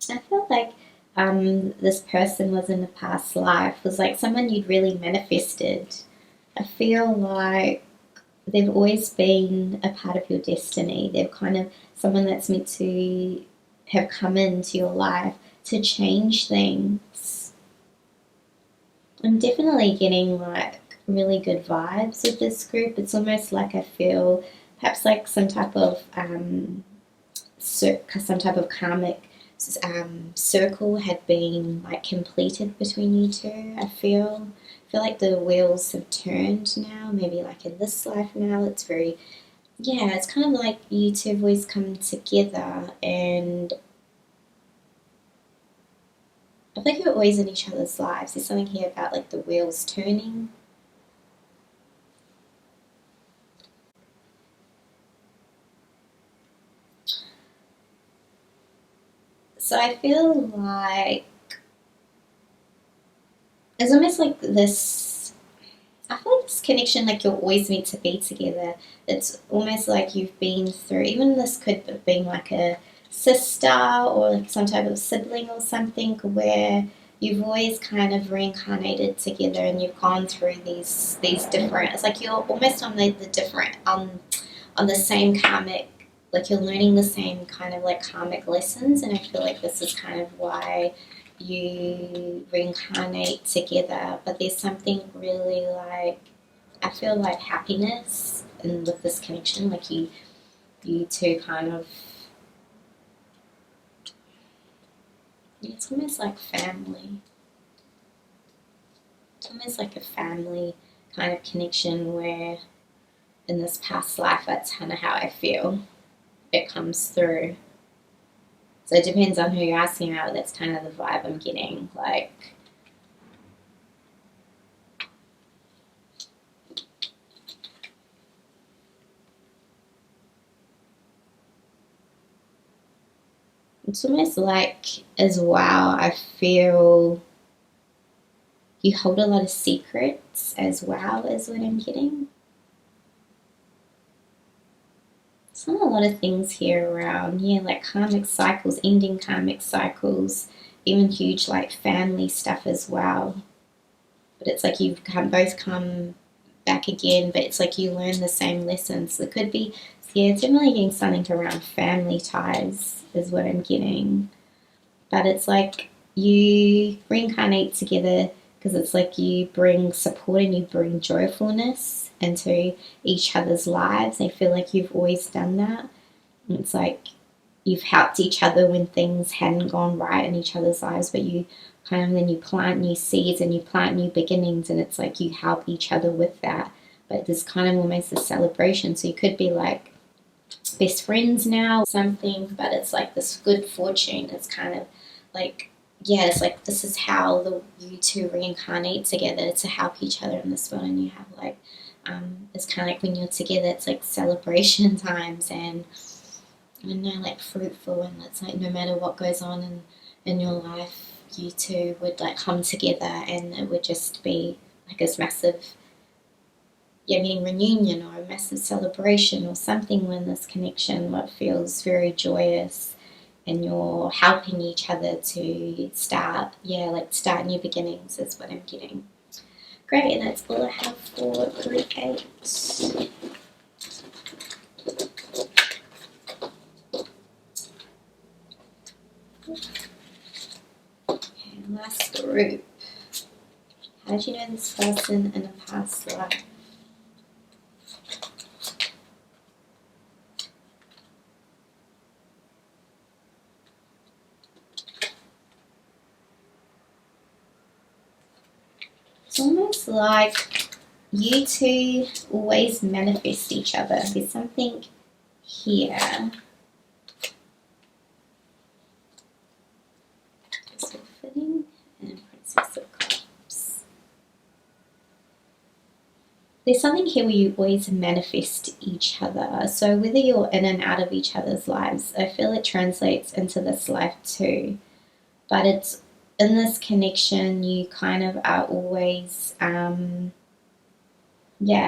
I feel like this person was in a past life, was like someone you'd really manifested. I feel like they've always been a part of your destiny. They're kind of someone that's meant to have come into your life to change things. I'm definitely getting like really good vibes with this group. It's almost like I feel perhaps like some type of karmic circle had been like completed between you two. I feel like the wheels have turned now, maybe like in this life now. It's very, yeah, it's kind of like you two have always come together, and I feel like you're always in each other's lives. There's something here about like the wheels turning. So I feel like it's almost like this, I feel like this connection, like you're always meant to be together. It's almost like you've been through, even this could have been like a sister or like some type of sibling or something, where you've always kind of reincarnated together and you've gone through these different, it's like you're almost on the different, on the same karmic, like you're learning the same kind of like karmic lessons, and I feel like this is kind of why you reincarnate together. But there's something really like, I feel like happiness and with this connection, like you two kind of, it's almost like family. It's almost like a family kind of connection where in this past life, that's kind of how I feel it comes through. So it depends on who you're asking about. That's kind of the vibe I'm getting. Like, it's almost like as well, I feel you hold a lot of secrets as well, as what I'm getting. There's not a lot of things here around, yeah, like karmic cycles, ending karmic cycles, even huge like family stuff as well. But it's like you've both come back again, but it's like you learn the same lessons. It could be, yeah, it's definitely getting something around family ties is what I'm getting. But it's like you reincarnate together because it's like you bring support and you bring joyfulness into each other's lives. I feel like you've always done that. And it's like you've helped each other when things hadn't gone right in each other's lives, but you kind of then you plant new seeds and you plant new beginnings, and it's like you help each other with that. But there's kind of almost a celebration. So you could be like best friends now, something, but it's like this good fortune. It's kind of like, yeah, it's like this is how you two reincarnate together to help each other in this world, and you have like, it's kind of like when you're together, it's like celebration times, and I don't know, like fruitful, and it's like no matter what goes on in your life, you two would like come together, and it would just be like this massive, yeah, being reunion or a massive celebration or something when this connection what feels very joyous, and you're helping each other to start, yeah, like start new beginnings is what I'm getting. Great, and that's all I have for group 8. Okay, last group. How did you know this person in a past life? It's almost like you two always manifest each other. There's something here. So fitting and Princess of Cups. There's something here where you always manifest each other. So whether you're in and out of each other's lives, I feel it translates into this life too. But it's in this connection, you kind of are always, yeah,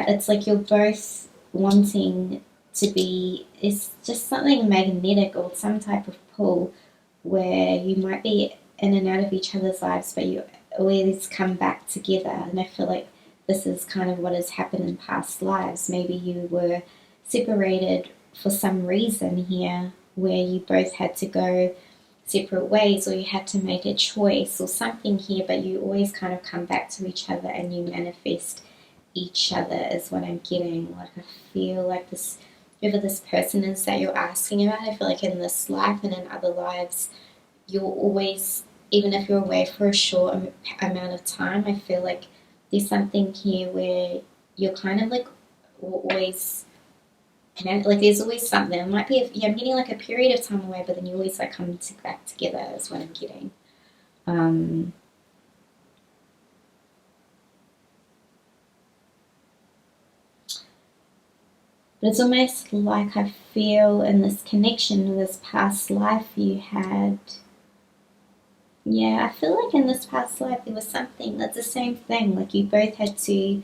it's like you're both wanting to be, it's just something magnetic or some type of pull where you might be in and out of each other's lives, but you always come back together. And I feel like this is kind of what has happened in past lives. Maybe you were separated for some reason here where you both had to go separate ways, or you had to make a choice or something here, but you always kind of come back to each other and you manifest each other is what I'm getting. Like I feel like this, whoever this person is that you're asking about, I feel like in this life and in other lives, you'll always, even if you're away for a short amount of time, I feel like there's something here where you're kind of like always, like there's always something. It might be, I'm getting like a period of time away, but then you always like come back together is what I'm getting. But it's almost like I feel in this connection, this past life you had. Yeah, I feel like in this past life there was something that's the same thing. Like you both had to,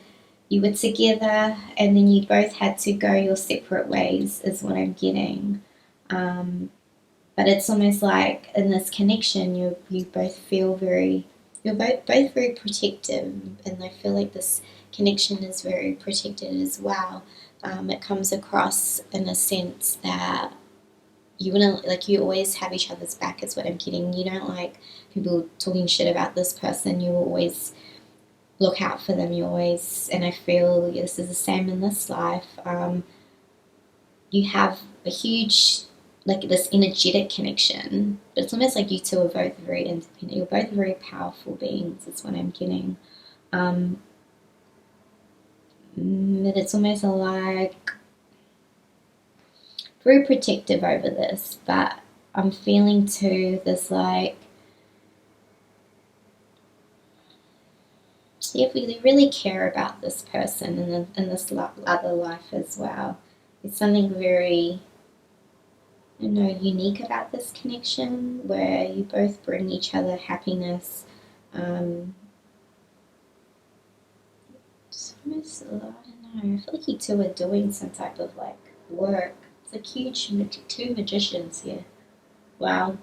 you were together and then you both had to go your separate ways, is what I'm getting. But it's almost like in this connection, you both feel very, you're both very protective, and I feel like this connection is very protected as well. It comes across in a sense that you wouldn't, like, you always have each other's back is what I'm getting. You don't like people talking shit about this person. You always look out for them. You always, and I feel this is the same in this life. You have a huge, like, this energetic connection, but it's almost like you two are both very independent. You're both very powerful beings is what I'm getting. But it's almost like very protective over this, but I'm feeling too this like, if we really care about this person in this other life as well, it's something very, I don't know, unique about this connection where you both bring each other happiness. It's almost, I don't know, I feel like you two are doing some type of like work. It's like huge, two magicians here. Wow.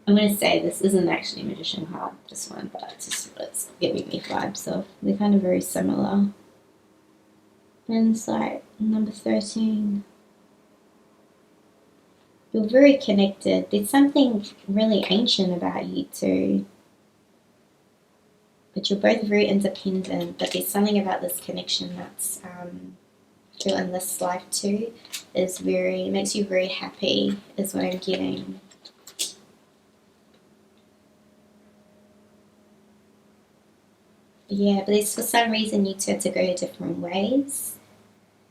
I'm going to say this isn't actually a magician card, this one, but it's just what's giving me vibes of. They're kind of very similar. And it's like number 13. You're very connected. There's something really ancient about you two. But you're both very independent, but there's something about this connection that's in this life too is very, makes you very happy is what I'm getting. Yeah, but there's, for some reason you two have to go different ways.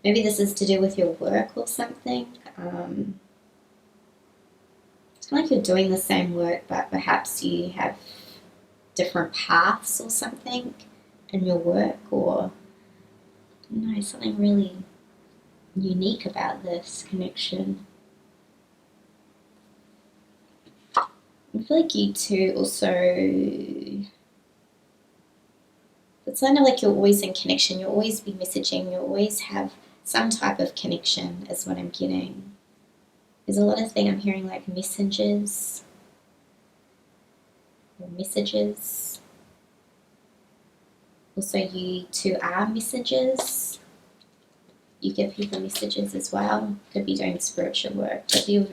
Maybe this is to do with your work or something. It's kind of like you're doing the same work, but perhaps you have different paths or something in your work, or no, something really unique about this connection. I feel like you two also, it's kind of like you're always in connection, you'll always be messaging, you'll always have some type of connection is what I'm getting. There's a lot of things I'm hearing, like messengers or messages. Also, you two are messengers. You give people messages as well. Could be doing spiritual work, but you're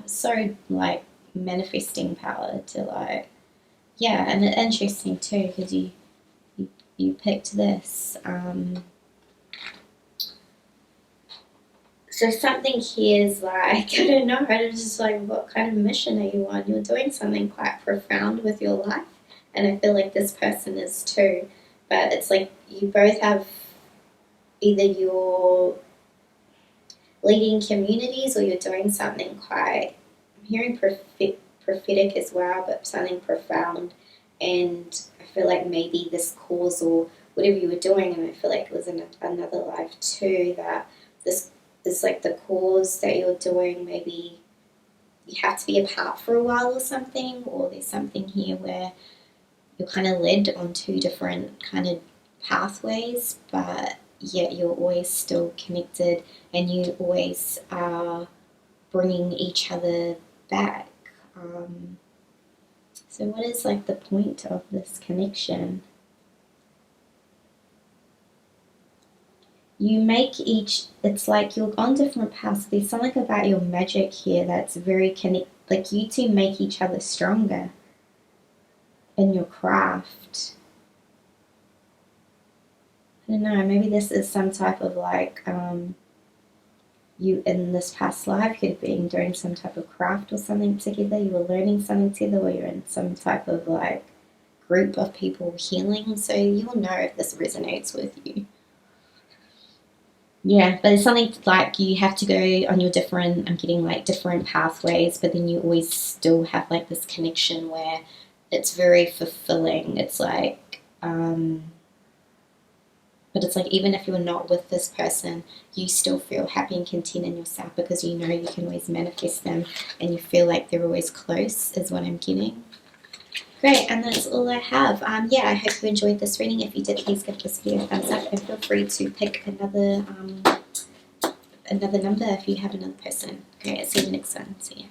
so like manifesting power to like, yeah, and interesting too because you picked this. So something here is like, I don't know, it's just like, what kind of mission are you on? You're doing something quite profound with your life, and I feel like this person is too. But it's like you both have, either you're leading communities or you're doing something quite, I'm hearing prophetic as well, but something profound. And I feel like maybe this cause or whatever you were doing, and I feel like it was in another life too, that this is like the cause that you're doing, maybe you have to be apart for a while or something, or there's something here where you're kind of led on two different kind of pathways, but yet you're always still connected and you always are bringing each other back. So what is like the point of this connection? You make each, it's like you're on different paths. There's something about your magic here that's very like you two make each other stronger in your craft. I don't know, maybe this is some type of like, you in this past life could have been doing some type of craft or something together, you were learning something together, or you're in some type of like group of people healing, so you'll know if this resonates with you. Yeah, but it's something like you have to go on your different, I'm getting like different pathways, but then you always still have like this connection where it's very fulfilling. It's like, but it's like even if you're not with this person, you still feel happy and content in yourself because you know you can always manifest them and you feel like they're always close, is what I'm getting. Great, and that's all I have. Yeah, I hope you enjoyed this reading. If you did, please give this video a thumbs up and feel free to pick another number if you have another person. Great, I'll see you in the next one. See ya.